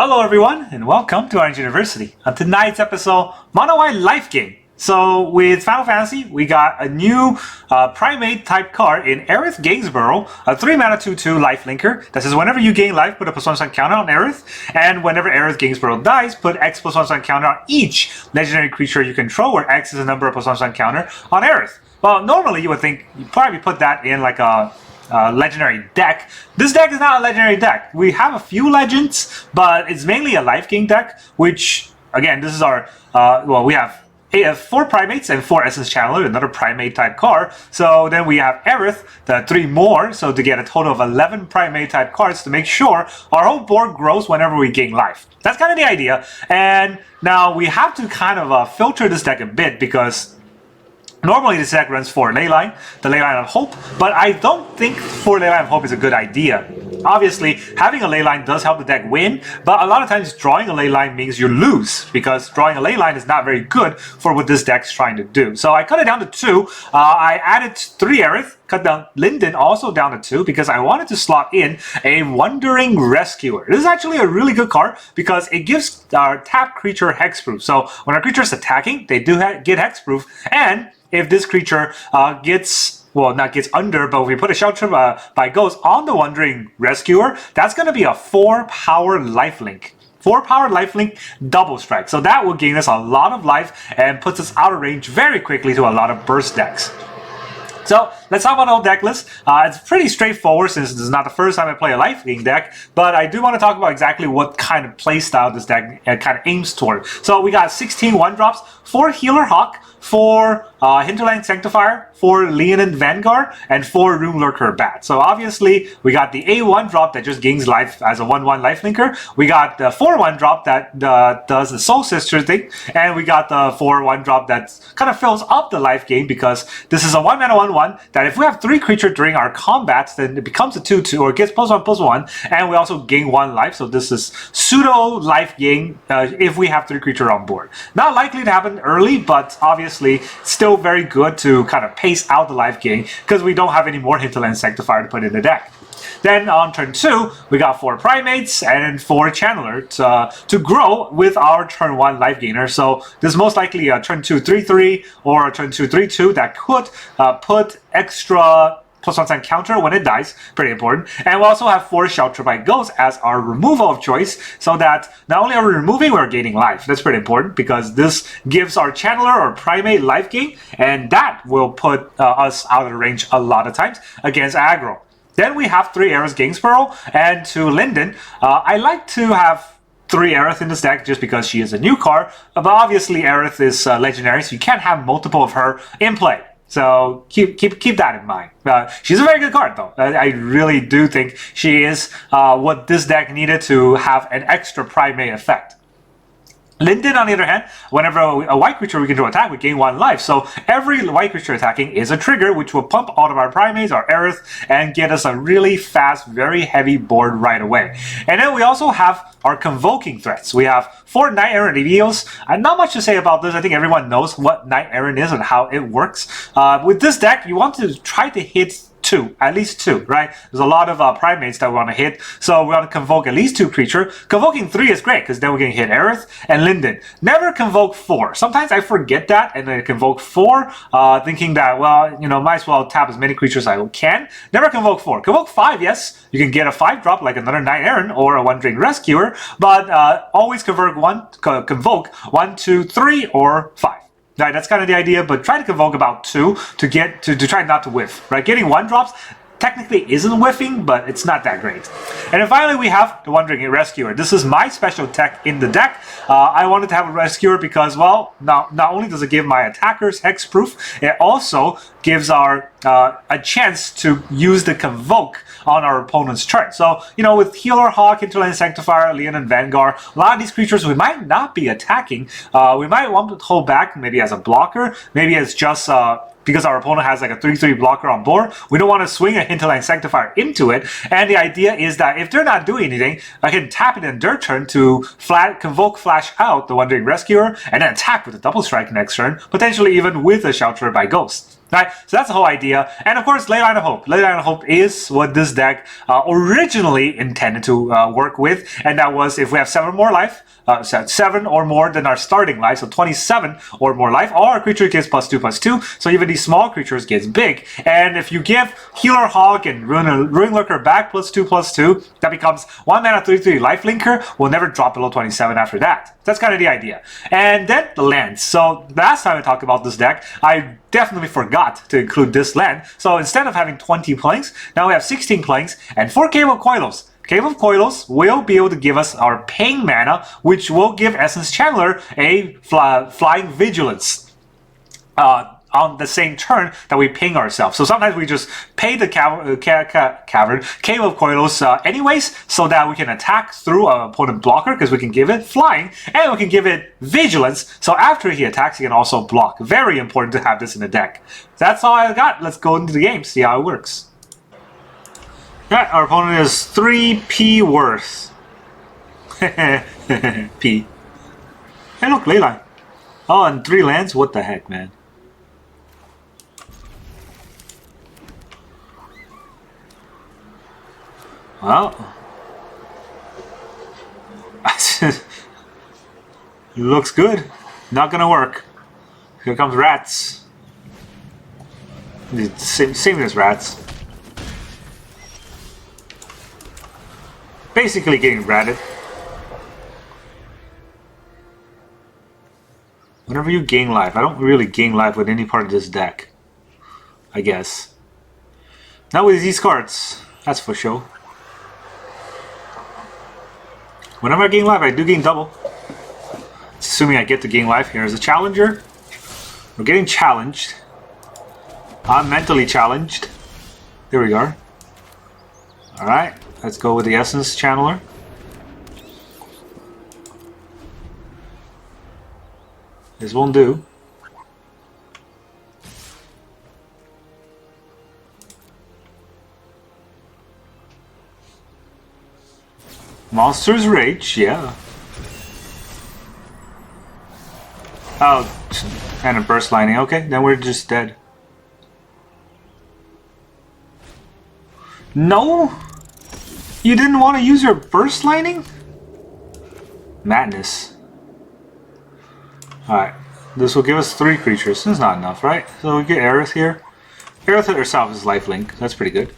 Hello everyone, and welcome to Orange University. On tonight's episode, Mono White Lifegain. So with Final Fantasy, we got a new Pridemate type card in Aerith Gainsborough, a 3-mana 2/2 life linker that says whenever you gain life, put a +1 counter on Aerith, and whenever Aerith Gainsborough dies, put X +1 counter on each legendary creature you control, where X is the number of +1 counter on Aerith. Well, normally you would think you probably put that in like a legendary deck. This deck is not a legendary deck. We have a few legends, but it's mainly a Lifegain deck, which, again, this is our, we have 4 Primates and 4 Essence Channeler, another Primate type card. So then we have Aerith, the 3 more, so to get a total of 11 Primate type cards to make sure our whole board grows whenever we gain life. That's kind of the idea. And now we have to kind of filter this deck a bit, because normally this deck runs for Leyline, the Leonin of Hope, but I don't think for Leonin of Hope is a good idea. Obviously, having a Leyline does help the deck win, but a lot of times drawing a Leyline means you lose, because drawing a Leyline is not very good for what this deck's trying to do. So I cut it down to 2. I added 3 Aerith, cut down Linden also down to 2, because I wanted to slot in a Wandering Rescuer. This is actually a really good card, because it gives our tapped creature hexproof. So when our creature is attacking, they do get hexproof, and if this creature not gets under, but if we put a Shelter by Ghost on the Wandering Rescuer, that's going to be a 4-power lifelink. 4-power lifelink double strike. So that will gain us a lot of life and puts us out of range very quickly to a lot of burst decks. So let's talk about our deck list. It's pretty straightforward since this is not the first time I play a Lifegain deck, but I do want to talk about exactly what kind of play style this deck kind of aims toward. So we got 16 1-drops, 4 Healer Hawk, 4 Hinterland Sanctifier, 4 Leonin Vanguard, and 4 Ruin-Lurker Bat. So obviously we got the A1 drop that just gains life as a 1/1 lifelinker. We got the 4/1 drop that does the Soul Sister thing, and we got the 4/1 drop that kind of fills up the life gain, because this is a 1-mana 1/1 that if we have 3 creatures during our combats, then it becomes a 2/2 or it gets +1/+1, and we also gain 1 life. So this is pseudo life gain if we have 3 creatures on board. Not likely to happen early, but obviously still very good to kind of pace out the life gain, because we don't have any more Hinterland Sanctifier to put in the deck. Then on turn 2, we got 4 Primates and 4 Channelers to grow with our turn 1 life gainer. So this is most likely a turn 2 3/3 or a turn 2 3/2 that could put extra +1 counter when it dies, pretty important. And we also have 4 Shelter by Ghost as our removal of choice, so that not only are we removing, we're gaining life. That's pretty important, because this gives our Channeler or Primate life gain, and that will put us out of range a lot of times against aggro. Then we have 3 Aerith Gainsborough and 2 Linden. I like to have 3 Aerith in this deck just because she is a new card, but obviously Aerith is legendary, so you can't have multiple of her in play. So keep that in mind. She's a very good card, though. I really do think she is what this deck needed to have an extra Primate effect. Linden, on the other hand, whenever a white creature we can do attack, we gain 1 life. So every white creature attacking is a trigger, which will pump all of our Primates, our Aerith, and get us a really fast, very heavy board right away. And then we also have our convoking threats. We have 4 Knight-Errant of Eos. Not much to say about this. I think everyone knows what Knight-Errant is and how it works. With this deck, you want to try to hit 2, at least 2, right? There's a lot of Primates that we want to hit, so we want to convoke at least 2 creatures. Convoking 3 is great, because then we can hit Aerith and Linden. Never convoke 4. Sometimes I forget that, and then convoke 4, thinking that, well, you know, might as well tap as many creatures as I can. Never convoke 4. Convoke 5, yes, you can get a 5-drop like another Knight-Errant or a Wandering Rescuer, but always convoke 1, 2, 3, or 5. Right, that's kind of the idea, but try to convoke about 2 to try not to whiff. Right, getting 1-drops technically isn't whiffing, but it's not that great. And then finally we have the Wandering Rescuer. This is my special tech in the deck. I wanted to have a Rescuer because, well, not only does it give my attackers hexproof, it also gives our a chance to use the convoke on our opponent's turn. So, you know, with Healer Hawk, Hinterland Sanctifier, Leonin Vanguard, a lot of these creatures we might not be attacking. We might want to hold back, maybe as a blocker, maybe as just because our opponent has like a 3/3 blocker on board. We don't want to swing a Hinterland Sanctifier into it. And the idea is that if they're not doing anything, I can tap it in their turn to convoke flash out the Wandering Rescuer and then attack with a double strike next turn, potentially even with a Shelter by Ghost. Right, so that's the whole idea. And of course, Leyline of Hope. Leyline of Hope is what this deck originally intended to work with. And that was if we have 7 more life, 7 or more than our starting life, so 27 or more life, all our creature gets +2/+2. So even these small creatures gets big. And if you give Healer Hawk and Ruin-Lurker Bat +2/+2, that becomes 1 mana 3/3 lifelinker, will never drop below 27 after that. That's kind of the idea. And then the lands. So last time I talked about this deck, I definitely forgot to include this land. So instead of having 20 planes, now we have 16 planes and 4 Caves of Koilos. Cave of Koilos will be able to give us our paying mana, which will give Essence Channeler a flying vigilance on the same turn that we ping ourselves. So sometimes we just pay the Cave of Koilos anyways, so that we can attack through an opponent blocker, because we can give it flying, and we can give it vigilance, so after he attacks, he can also block. Very important to have this in the deck. That's all I got. Let's go into the game, see how it works. Yeah, our opponent is 3P worth. P. Hey look, Leyline. Oh, and 3 lands? What the heck, man? Well, looks good. Not gonna work. Here comes rats. Same as rats. Basically getting ratted. Whenever you gain life, I don't really gain life with any part of this deck, I guess. Not with these cards, that's for sure. Whenever I gain life, I do gain double. Assuming I get to gain life here as a challenger. We're getting challenged. I'm mentally challenged. There we are. Alright, let's go with the Essence Channeler. This won't do. Monster's Rage, yeah. Oh, and a Burst Lightning. Okay, then we're just dead. No? You didn't want to use your Burst Lightning? Madness. Alright, this will give us 3 creatures. This is not enough, right? So we get Aerith here. Aerith herself is lifelink. That's pretty good.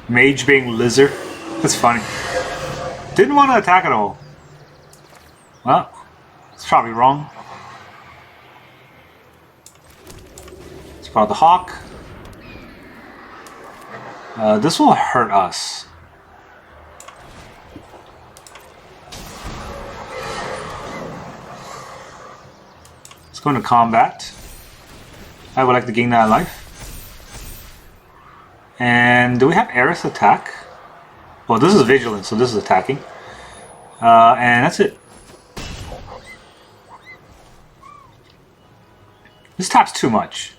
Mage being lizard. That's funny. Didn't want to attack at all. Well, it's probably wrong. It's probably the Hawk. This will hurt us. Let's go into combat. I would like to gain that life. And do we have Aerith attack? Well, this is vigilance, so this is attacking. And that's it. This taps too much.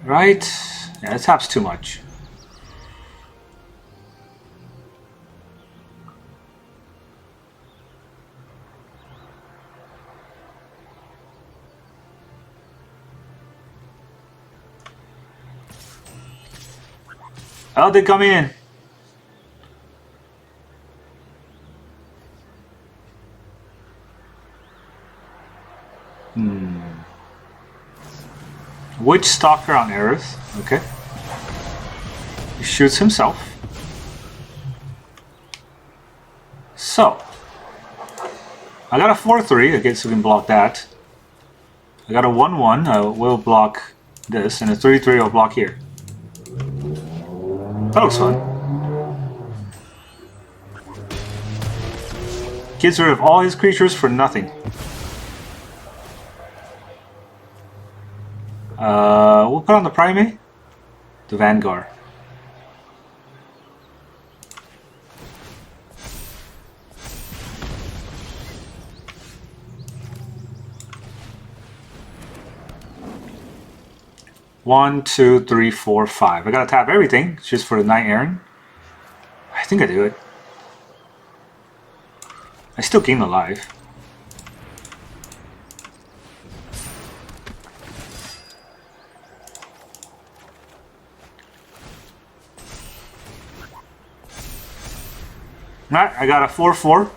Right? Yeah, it taps too much. Oh, they come in. Witch Stalker on Aerith. Okay. He shoots himself. So. I got a 4/3. I guess we can block that. I got a 1/1. I will block this. And a 3/3 I'll block here. That looks fun. Gets rid of all his creatures for nothing. We'll put on the Pridemate, the Vanguard. 1, 2, 3, 4, 5. I gotta tap everything just for the Knight-Errant. I think I do it. I still gain a life. Alright, I got a 4/4.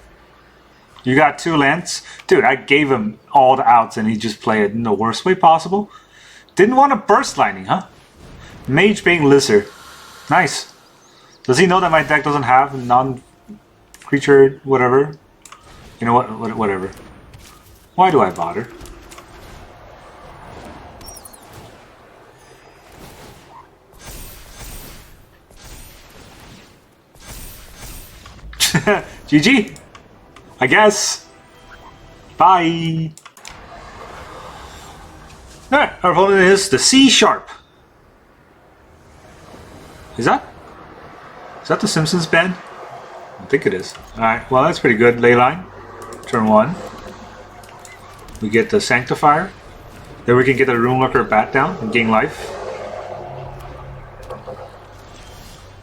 You got 2 lands. Dude, I gave him all the outs and he just played it in the worst way possible. Didn't want to burst lightning, huh? Mage being Lizard. Nice. Does he know that my deck doesn't have non-creature whatever? You know what? Whatever. Why do I bother? GG. I guess. Bye. Alright, our opponent is the C Sharp. Is that the Simpsons band? I think it is. Alright, well that's pretty good. Leyline. Turn 1. We get the Sanctifier. Then we can get the Ruin-Lurker Bat down and gain life.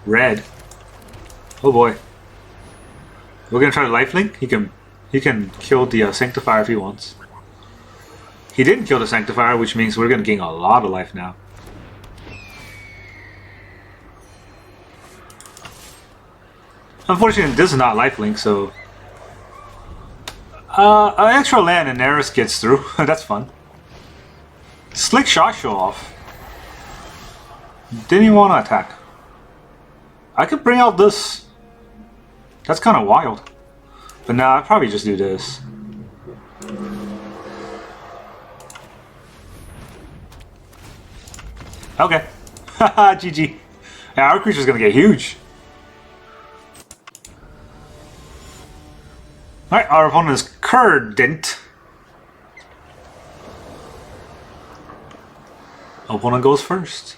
Red. Oh boy. We're gonna try to lifelink. He can kill the Sanctifier if he wants. He didn't kill the Sanctifier, which means we're gonna gain a lot of life now. Unfortunately, this is not lifelink, so an extra land and Aerith gets through. That's fun. Slick shot show off. Didn't even want to attack. I could bring out this. That's kind of wild. But nah, I'd probably just do this. Okay. Haha, GG. Yeah, our creature's gonna get huge. Alright, our opponent is Curdent. Opponent goes first.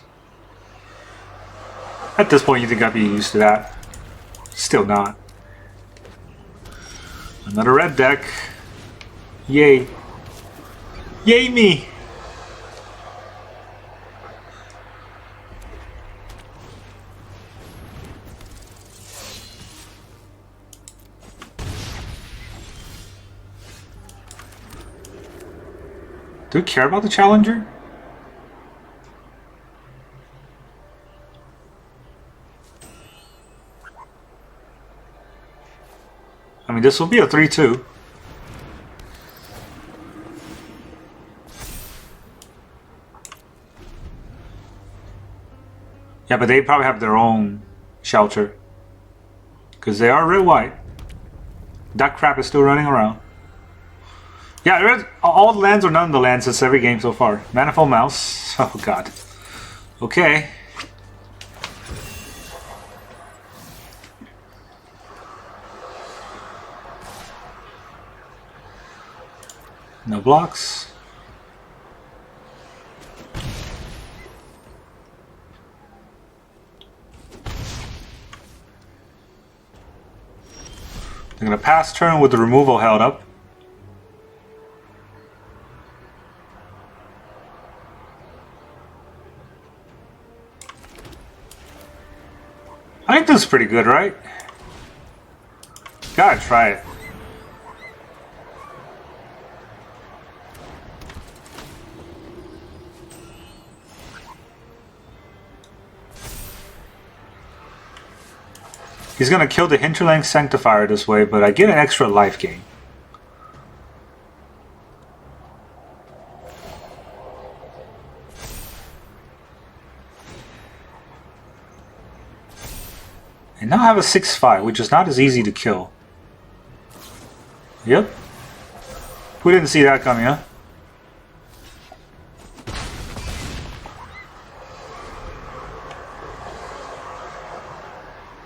At this point, you think I'd be used to that. Still not. Another red deck. Yay. Yay me! Do we care about the challenger? I mean, this will be a 3/2. Yeah, but they probably have their own shelter. Because they are red-white. That crap is still running around. Yeah, all the lands or none of the lands since every game so far. Manifold Mouse. Oh god. Okay. No blocks. I'm gonna pass turn with the removal held up. I think this is pretty good, right? Gotta try it. He's gonna kill the Hinterland Sanctifier this way, but I get an extra life gain. And now I have a 6/5, which is not as easy to kill. Yep. We didn't see that coming, huh?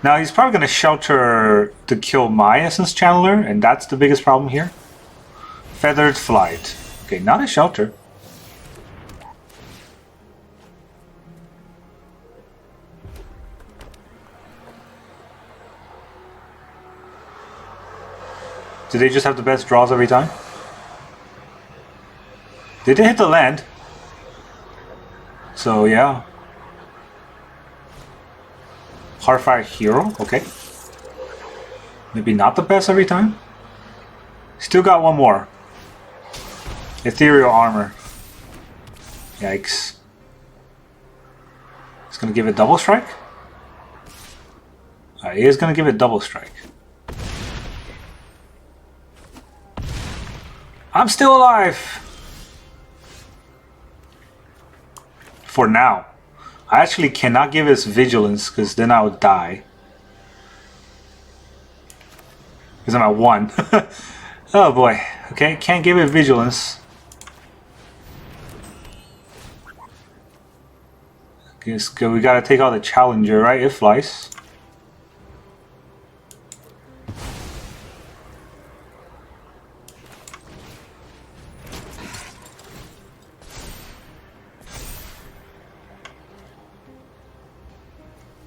Now he's probably going to shelter to kill my Essence Channeler, and that's the biggest problem here. Feathered Flight. Okay, not a shelter. Do they just have the best draws every time? Did they hit the land? So yeah. Heartfire Hero, okay. Maybe not the best every time. Still got one more. Ethereal Armor. Yikes. It's gonna give it double strike? It is gonna give it double strike. I'm still alive! For now. I actually cannot give us Vigilance because then I would die. Because I'm at 1. Oh boy. Okay, can't give it Vigilance. Guess we gotta take out the Challenger, right? It flies.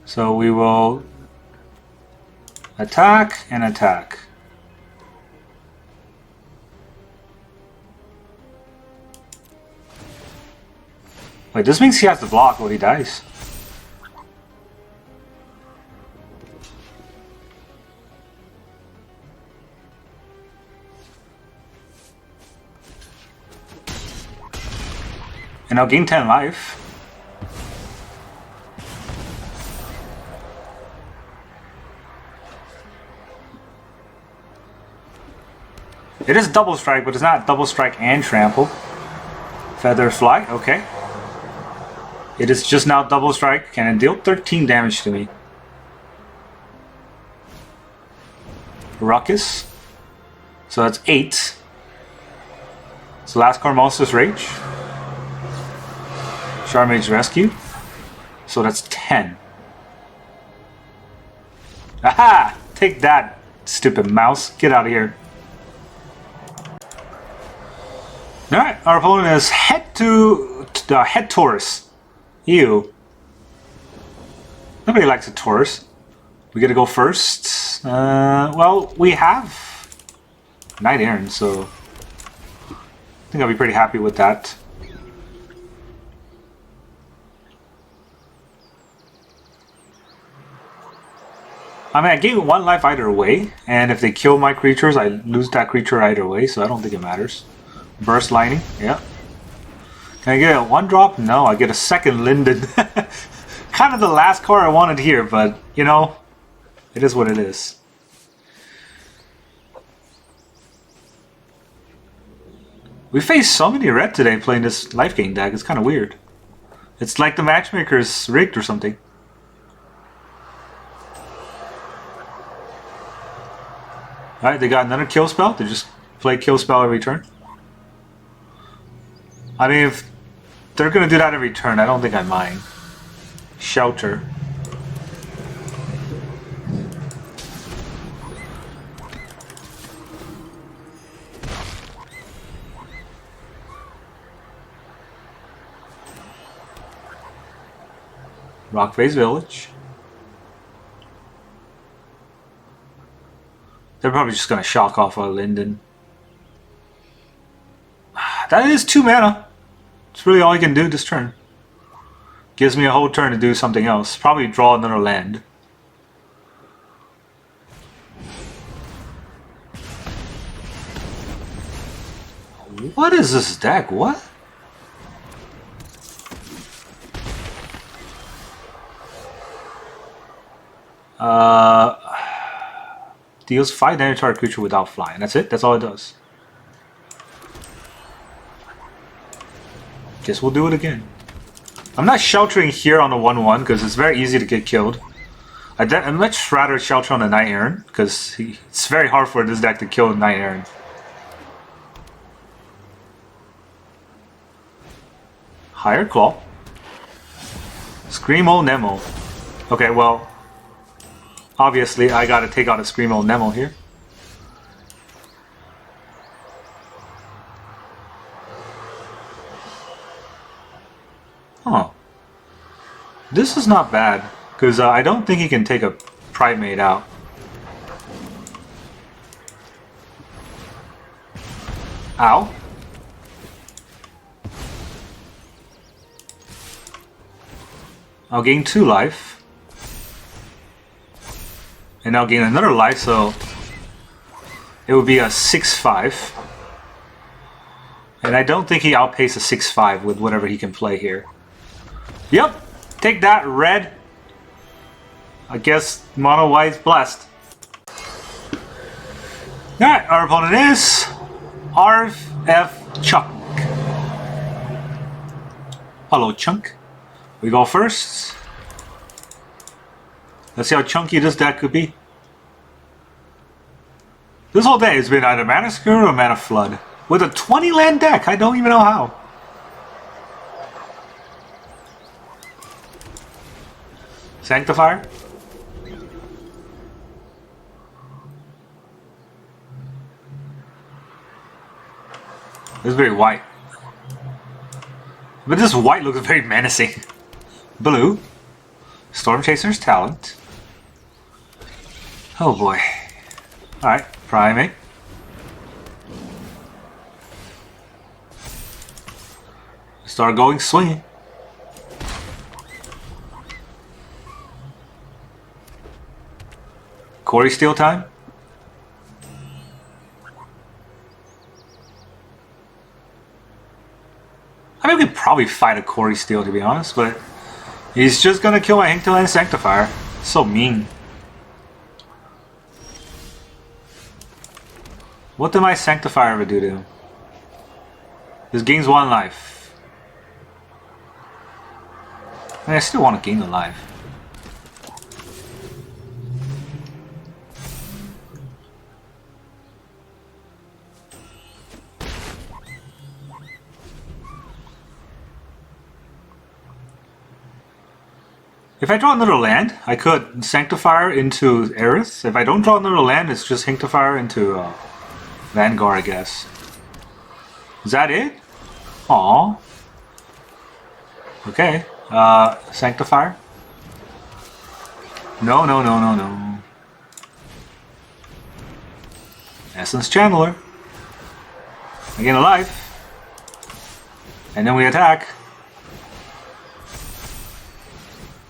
So we will attack and attack. Wait, this means he has to block or he dies. And I'll gain 10 life. It is double strike, but it's not double strike and trample. Feather fly, okay. It is just now double strike. Can it deal 13 damage to me? Ruckus. So that's 8. So last card, Monster's Rage. Charmage's Rescue. So that's 10. Aha! Take that, stupid mouse. Get out of here. Alright, our opponent is Head Taurus. Ew. Nobody likes a Taurus. We gotta go first. Well, we have Knight-Errant, so I think I'll be pretty happy with that. I mean, I gave it 1 life either way, and if they kill my creatures, I lose that creature either way, so I don't think it matters. Burst Lightning, yeah. Can I get a 1-drop? No, I get a second Linden. Kind of the last card I wanted here, but, you know, it is what it is. We faced so many red today playing this Lifegain deck, it's kind of weird. It's like the matchmaker's rigged or something. Alright, they got another kill spell. They just play kill spell every turn. I mean, if they're going to do that every turn, I don't think I mind. Shelter. Rockface Village. They're probably just going to shock off our Linden. That is 2 mana. It's really all I can do this turn. Gives me a whole turn to do something else. Probably draw another land. What is this deck? What? Deals 5 damage to our creature without flying. That's it? That's all it does. Guess we'll do it again. I'm not sheltering here on the 1-1 because it's very easy to get killed. I'd much rather shelter on the Knight-Errant because it's very hard for this deck to kill Knight-Errant. Higher Claw. Screamo Nemo. Okay, well, obviously I gotta take out a Screamo Nemo here. Huh. This is not bad, because I don't think he can take a Pridemate out. Ow. I'll gain 2 life. And I'll gain another life, so it would be a 6-5. And I don't think he outpaced a 6-5 with whatever he can play here. Yep, take that, red. I guess mono white's blessed. Alright, our opponent is RF Chunk. Hello, Chunk. We go first. Let's see how chunky this deck could be. This whole day has been either Mana Screw or Mana Flood. With a 20 land deck, I don't even know how. Sanctifier. This is very white. But this white looks very menacing. Blue. Storm Chaser's Talent. Oh boy. Alright, Pridemate. Start going swinging. Quarry Steel time. I mean, we could probably fight a Quarry Steel, to be honest, but he's just gonna kill my Hinterland Sanctifier. So mean. What did my Sanctifier ever do to him? This gains 1 life. I still want to gain the life. If I draw another land, I could Sanctifier into Aerith. If I don't draw another land, it's just Hinterland into Vanguard, I guess. Is that it? Aww. Okay. Sanctifier? No, no, no, no, no. Essence Channeler. I gain a life. And then we attack.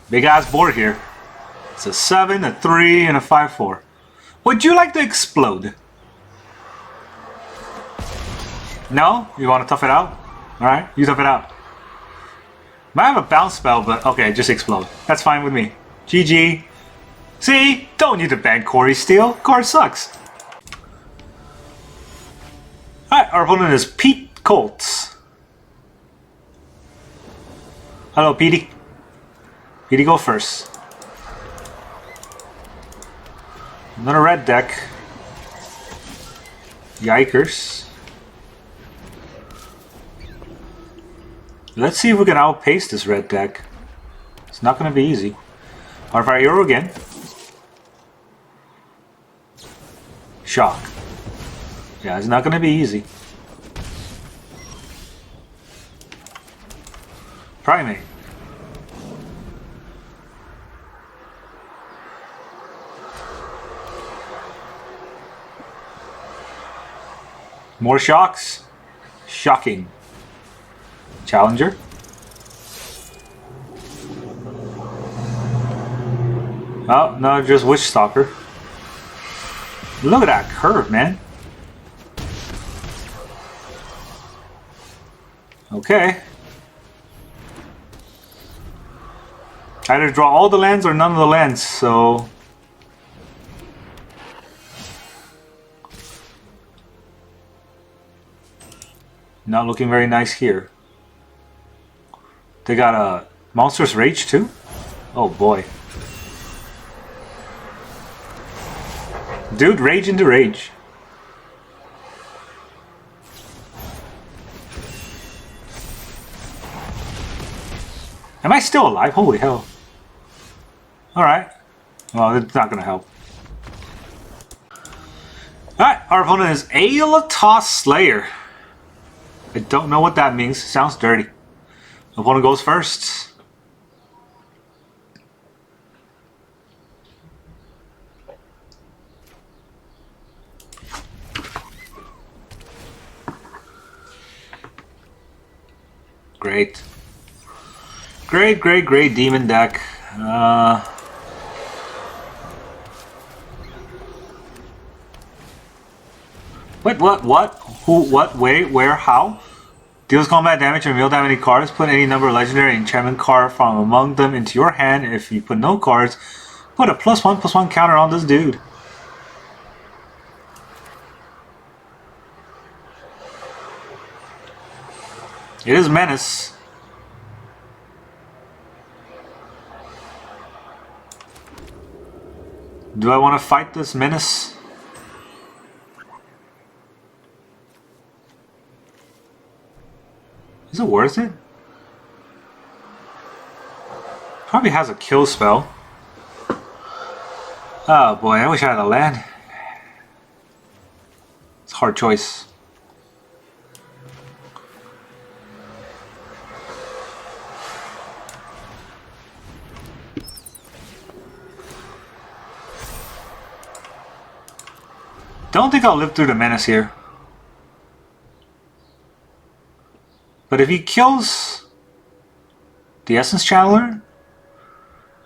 Big ass board here. It's a 7, a 3, and a 5-4. Would you like to explode? No? You want to tough it out? Alright, you tough it out. Might have a bounce spell, but okay, just explode. That's fine with me. GG. See? Don't need to ban Quarry Steel. Card sucks. Alright, our opponent is Pete Colts. Hello, Petey. Petey, go first. Another red deck. Yikers. Let's see if we can outpace this red deck. It's not going to be easy. Our hero again. Shock. Yeah, it's not going to be easy. Pridemate. More shocks. Shocking. Challenger. Oh, no, just Witch Stalker. Look at that curve, man. Okay. Either draw all the lands or none of the lands, so... Not looking very nice here. They got a Monstrous Rage too? Oh boy. Dude, rage into rage. Am I still alive? Holy hell. Alright. Well, it's not gonna help. Alright, our opponent is Aeolatos Slayer. I don't know what that means. Sounds dirty. Opponent goes first. Great. Great demon deck. Wait, what? Who, what, where, how? Deals combat damage and reveal that many cards. Put any number of legendary enchantment card from among them into your hand. If you put no cards, put a +1/+1 counter on this dude. It is Menace. Do I want to fight this Menace? Is it worth it? Probably has a kill spell. Oh boy, I wish I had a land. It's a hard choice. Don't think I'll live through the Menace here. But if he kills the Essence Channeler,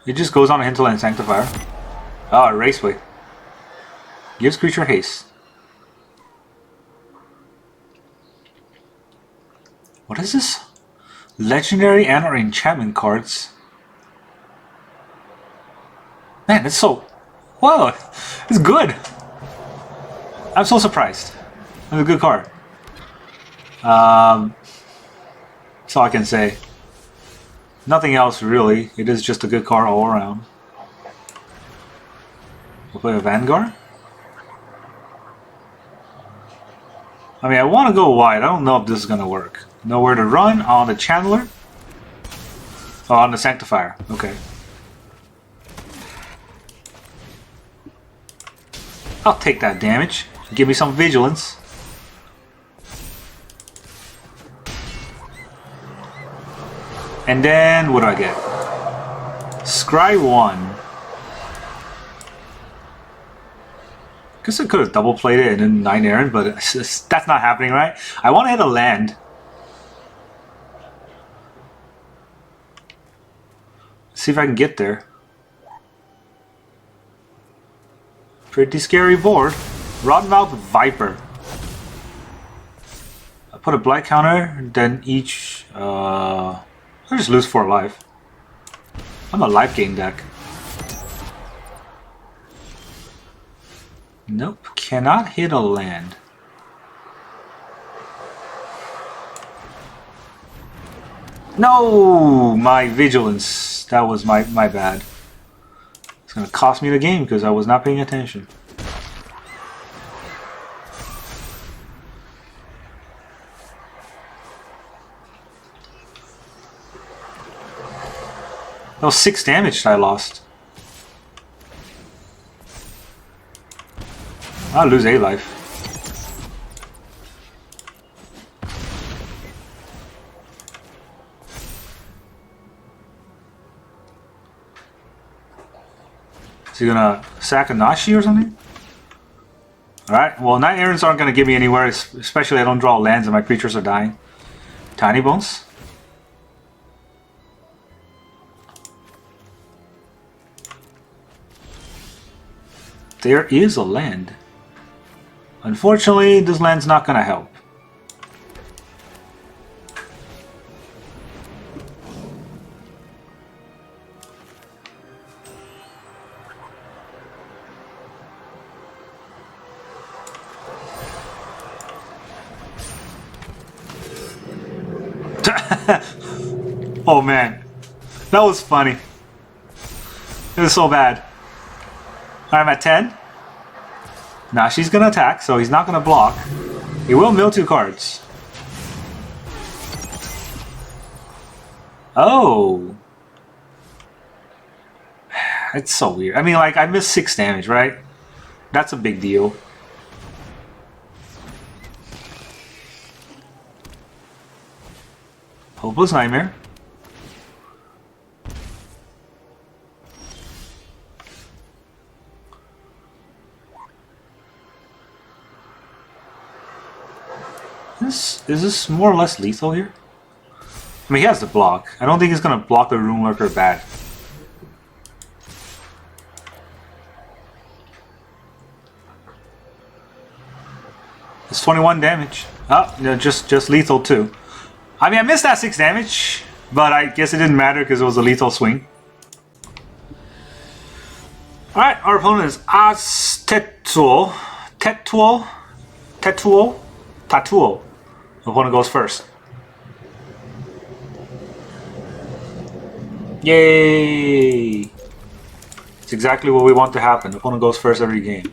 it just goes on a Hinterland Sanctifier. Ah, Raceway. Gives creature haste. What is this? Legendary and/or enchantment cards. Man, it's so... Whoa! It's good! I'm so surprised. It's a good card. That's all I can say. Nothing else really. It is just a good card all around. We'll play a Vanguard. I mean, I want to go wide. I don't know if this is going to work. Nowhere to run on the Channeler. Oh, on the Sanctifier. Okay. I'll take that damage. Give me some vigilance. And then, what do I get? Scry 1. Guess I could have double played it and then Knight-Errant, but that's not happening, right? I want to hit a land. See if I can get there. Pretty scary board. Rottenmouth Viper. I put a black counter, then each... I just lose 4 life. I'm a Lifegain deck. Nope, cannot hit a land. No, my vigilance. That was my bad. It's gonna cost me the game because I was not paying attention. That was 6 damage I lost. I'll lose a life. Is he gonna sack a Nashi or something? Alright, well, Knight-Errants aren't gonna get me anywhere, especially I don't draw lands and my creatures are dying. Tiny Bones. There is a land. Unfortunately, this land's not gonna help. Oh man, that was funny. It was so bad. I'm at 10. Now she's gonna attack, so he's not gonna block. He will mill 2 cards. Oh. It's so weird. I mean, like, I missed 6 damage, right? That's a big deal. Hopeless Nightmare. Is this more or less lethal here? I mean, he has the block. I don't think he's gonna block the Ruin-Lurker Bat. It's 21 damage. Oh, yeah, just lethal too. I mean, I missed that 6 damage, but I guess it didn't matter because it was a lethal swing. Alright, our opponent is Tatuo. The opponent goes first. Yay! It's exactly what we want to happen. The opponent goes first every game.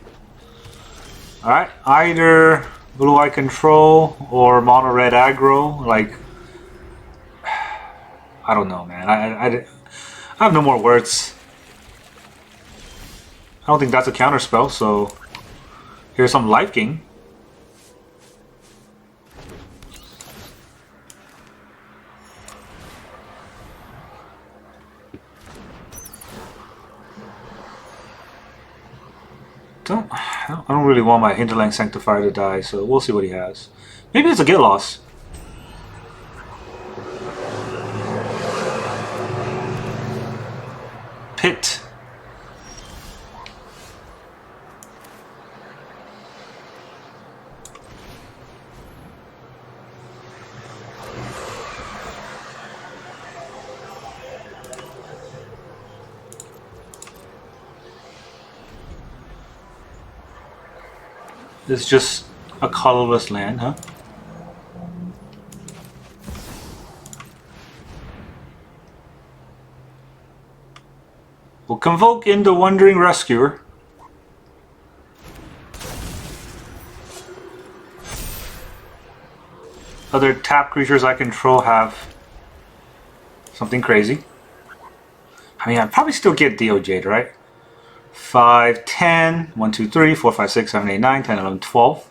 Alright, either blue-eye control or mono-red aggro. Like, I don't know, man. I have no more words. I don't think that's a counter spell, so here's some Lifegain. I don't really want my Hinterland Sanctifier to die, so we'll see what he has. Maybe it's a get loss. Pit. This is just a colorless land, huh? We'll convoke in the Wandering Rescuer. Other tap creatures I control have something crazy. I mean, I'd probably still get DOJ'd, right? 5, 10, 1, 2, 3, 4, 5, 6, 7, 8, 9, 10, 11, 12.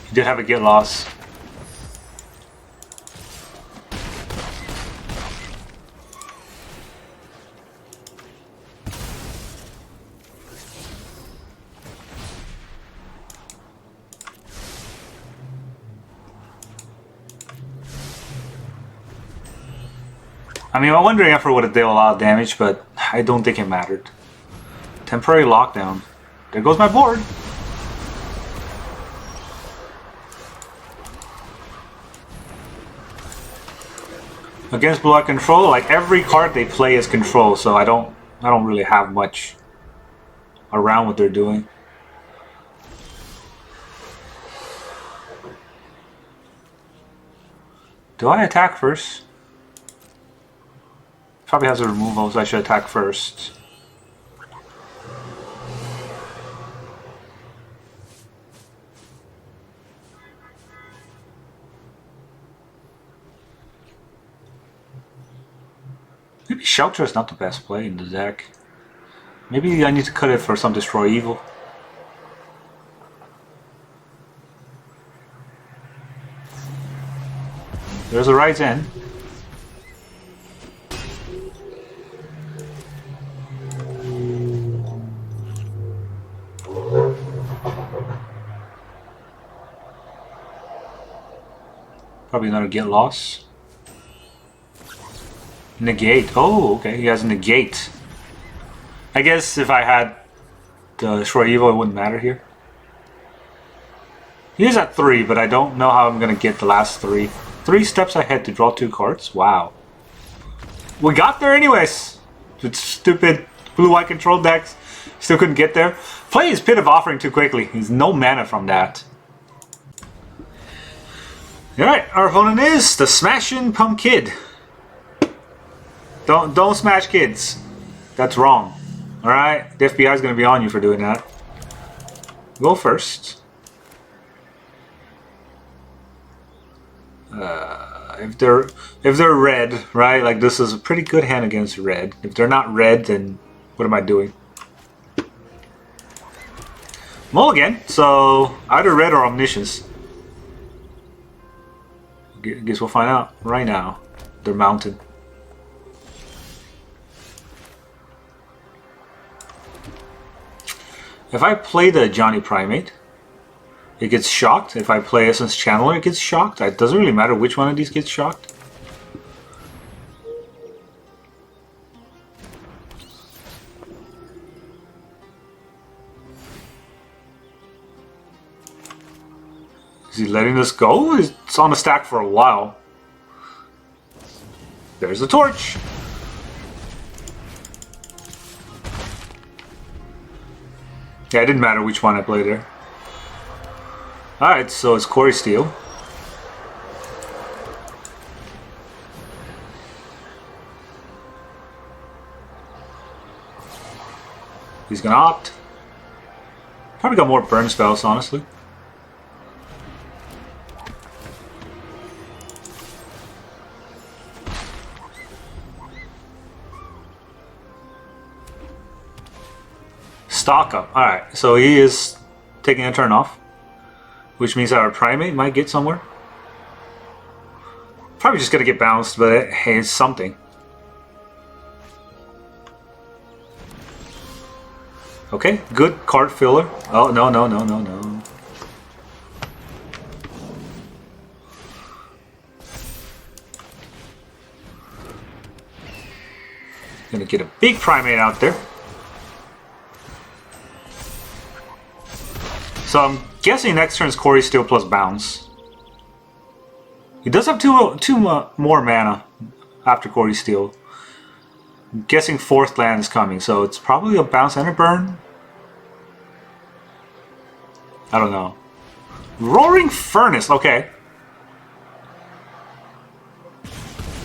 He did have a get loss. I mean, my Wandering Effort would have dealt a lot of damage, but I don't think it mattered. Temporary lockdown. There goes my board. Against blue-eye control, like every card they play is control, so I don't really have much around what they're doing. Do I attack first? Probably has a removal, so I should attack first. Maybe Shelter is not the best play in the deck. Maybe I need to cut it for some Destroy Evil. There's a right end. Probably another get loss. Negate. Oh, okay. He has a negate. I guess if I had the Destroy Evil, it wouldn't matter here. He is at 3, but I don't know how I'm going to get the last 3. 3 steps ahead to draw 2 cards? Wow. We got there anyways. With stupid blue-white control decks. Still couldn't get there. Play his Pit of Offering too quickly. He's no mana from that. Alright, our opponent is the Smashing Pump Kid. Don't smash kids. That's wrong. Alright? The FBI is going to be on you for doing that. Go first. If they're red, right? Like this is a pretty good hand against red. If they're not red, then what am I doing? Mulligan. So either red or Omniscience. Guess we'll find out right now. They're mounted. If I play the Ajani Pridemate, it gets shocked. If I play Essence Channeler, it gets shocked. It doesn't really matter which one of these gets shocked. Is he letting this go? It's on the stack for a while. There's the torch. Yeah, it didn't matter which one I played there. Alright, so it's Quarry Steel. He's gonna opt. Probably got more burn spells, honestly. Stock up. Alright, so he is taking a turn off, which means our Pridemate might get somewhere. Probably just gonna get bounced, but hey, it's something. Okay, good card filler. Oh, no. Gonna get a big Pridemate out there. So I'm guessing next turn is Quarry Steel plus Bounce. He does have two more mana after Quarry Steel. I'm guessing fourth land is coming, so it's probably a Bounce and a Burn. I don't know. Roaring Furnace, okay.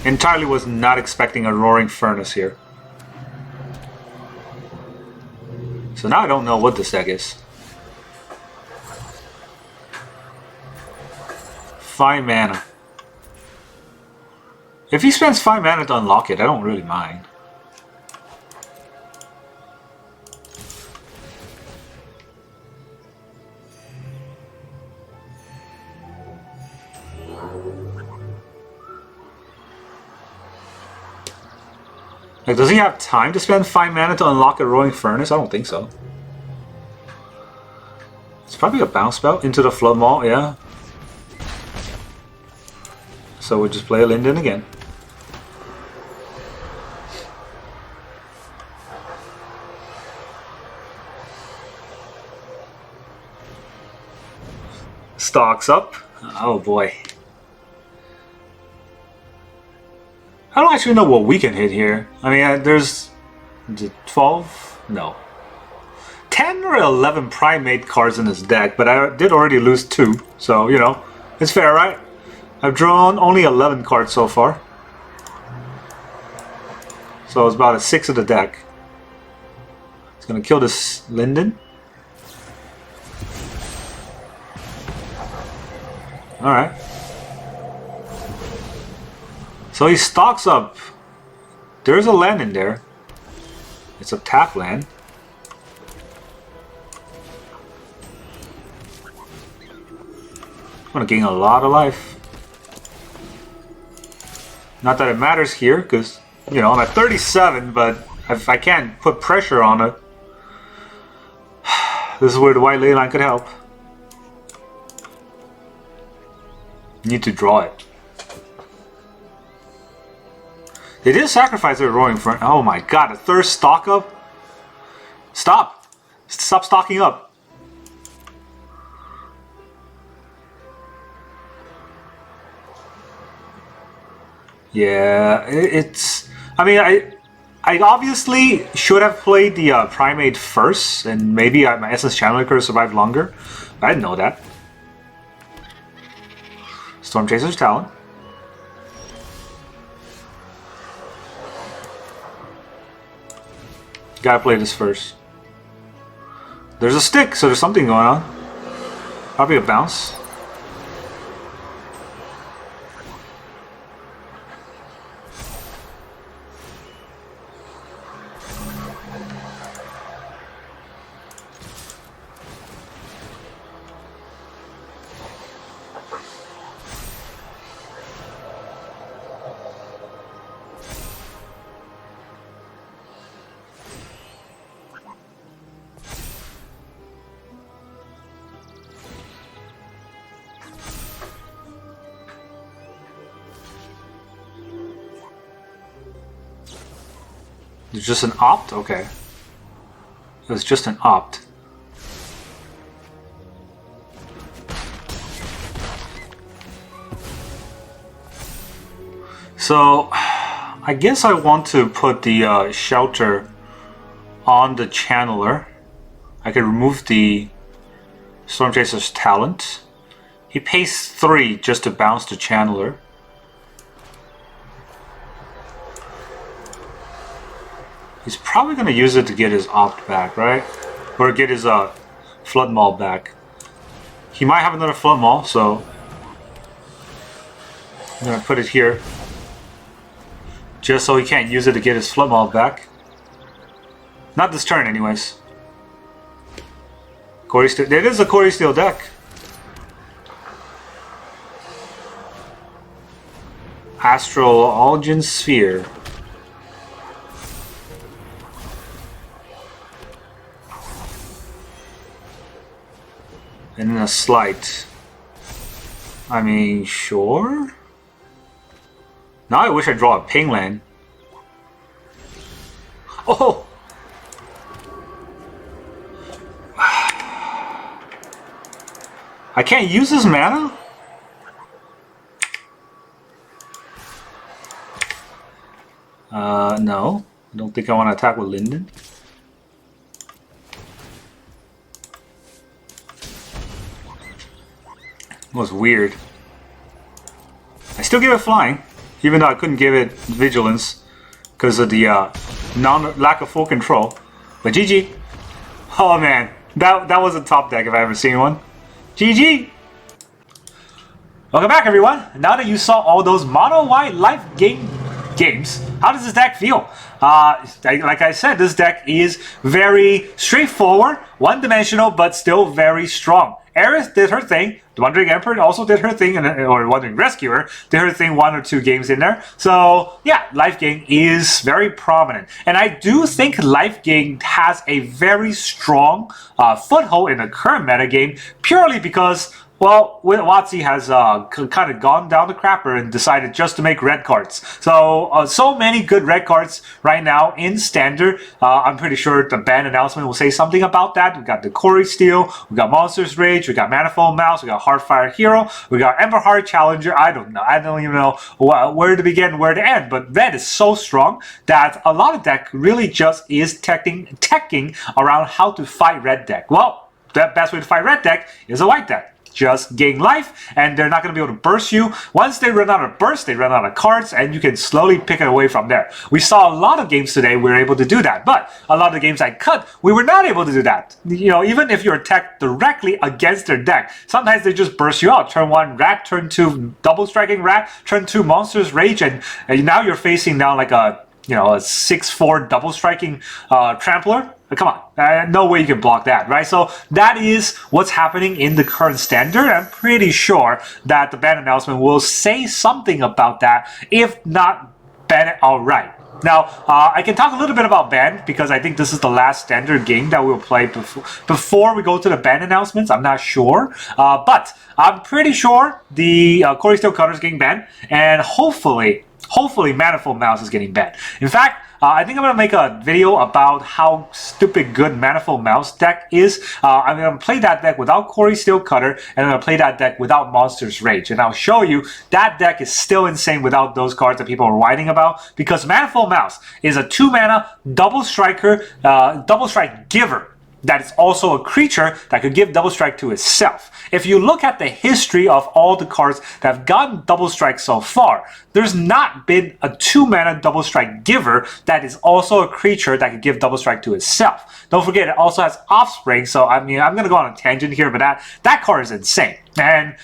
Entirely was not expecting a Roaring Furnace here. So now I don't know what this deck is. 5 mana. If he spends 5 mana to unlock it, I don't really mind. Like, does he have time to spend 5 mana to unlock a Roaring Furnace? I don't think so. It's probably a bounce spell into the Flood Maw, yeah. So we'll just play a Linden again. Stocks up. Oh boy. I don't actually know what we can hit here. I mean, there's 12? No. 10 or 11 Pridemate cards in this deck, but I did already lose 2. So, you know, it's fair, right? I've drawn only 11 cards so far. So it's about a 6 of the deck. It's gonna kill this Linden. Alright. So he stocks up. There's a land in there. It's a tap land. I'm gonna gain a lot of life. Not that it matters here, because, you know, I'm at 37, but if I can't put pressure on it, this is where the white Leyline could help. Need to draw it. They did sacrifice their Roaring Furnace. Oh my god, a third stock up? Stop! Stop stocking up. Yeah, it's... I mean, I obviously should have played the Pridemate first, and maybe my Essence Channeler could have survived longer. I didn't know that. Storm Chaser's Talon. Gotta play this first. There's a stick, so there's something going on. Probably a bounce. It's just an opt? Okay. It was just an opt. So, I guess I want to put the shelter on the channeler. I can remove the Storm Chaser's talent. He pays 3 just to bounce the channeler. He's probably going to use it to get his opt back, right? Or get his flood maul back. He might have another flood maul, so I'm going to put it here. Just so he can't use it to get his flood maul back. Not this turn, anyways. Quarry Steel. There is a Quarry Steel deck. Astral Algin Sphere. And then a Slight. I mean, sure. Now I wish I draw a ping land. Oh! I can't use this mana? No. I don't think I want to attack with Linden. It was weird. I still give it flying, even though I couldn't give it vigilance because of the lack of full control. But GG. Oh man, that was a top deck if I ever seen one. GG! Welcome back, everyone. Now that you saw all those mono-white Lifegain games, how does this deck feel? Like I said, this deck is very straightforward, one-dimensional, but still very strong. Aerith did her thing. The Wandering Emperor also did her thing, or Wandering Rescuer did her thing 1 or 2 games in there. So yeah, Lifegain is very prominent, and I do think Lifegain has a very strong foothold in the current metagame purely because, well, WotC has kind of gone down the crapper and decided just to make red cards. So, so many good red cards right now in Standard. I'm pretty sure the ban announcement will say something about that. We got the Quarry Steel, we got Monster's Rage, we got Manifold Mouse, we got Heartfire Hero, we got Emberheart Challenger. I don't know. I don't even know where to begin, where to end. But red is so strong that a lot of deck really just is teching around how to fight red deck. Well, the best way to fight red deck is a white deck. Just gain life, and they're not going to be able to burst you. Once they run out of burst, they run out of cards, and you can slowly pick it away from there. We saw a lot of games today we were able to do that, but a lot of the games I cut, we were not able to do that. You know, even if you're attacked directly against their deck, sometimes they just burst you out. Turn 1 Rat, turn 2 Double Striking Rat, turn 2 Monster's Rage, and now you're facing down like a, you know, a 6/4 Double Striking Trampler. Come on, no way you can block that, right? So that is what's happening in the current Standard. I'm pretty sure that the ban announcement will say something about that, if not ban it outright. Now, I can talk a little bit about ban because I think this is the last Standard game that we'll play before we go to the ban announcements. I'm not sure, but I'm pretty sure the Quarry Steel Cutter is getting banned, and hopefully Manifold Mouse is getting banned. In fact, I think I'm going to make a video about how stupid good Manifold Mouse deck is. I'm going to play that deck without Quarry Steel Cutter, and I'm going to play that deck without Monster's Rage. And I'll show you that deck is still insane without those cards that people are whining about, because Manifold Mouse is a 2-mana double striker, double strike giver. That is also a creature that could give double strike to itself. If you look at the history of all the cards that have gotten double strike so far, there's not been a 2-mana double strike giver that is also a creature that could give double strike to itself. Don't forget, it also has Offspring, so I mean, I'm going to go on a tangent here, but that card is insane. And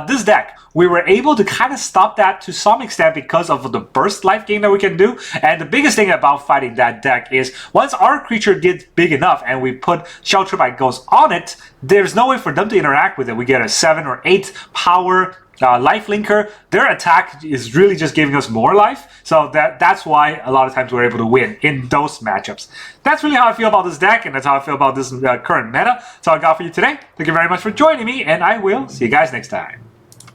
this deck, we were able to kind of stop that to some extent because of the burst life gain that we can do. And the biggest thing about fighting that deck is once our creature gets big enough and we put Shelter by Ghost on it, there's no way for them to interact with it. We get a 7 or 8 power life linker. Their attack is really just giving us more life. So that's why a lot of times we're able to win in those matchups. That's really how I feel about this deck, and that's how I feel about this current meta. That's all I got for you today. Thank you very much for joining me, and I will see you guys next time.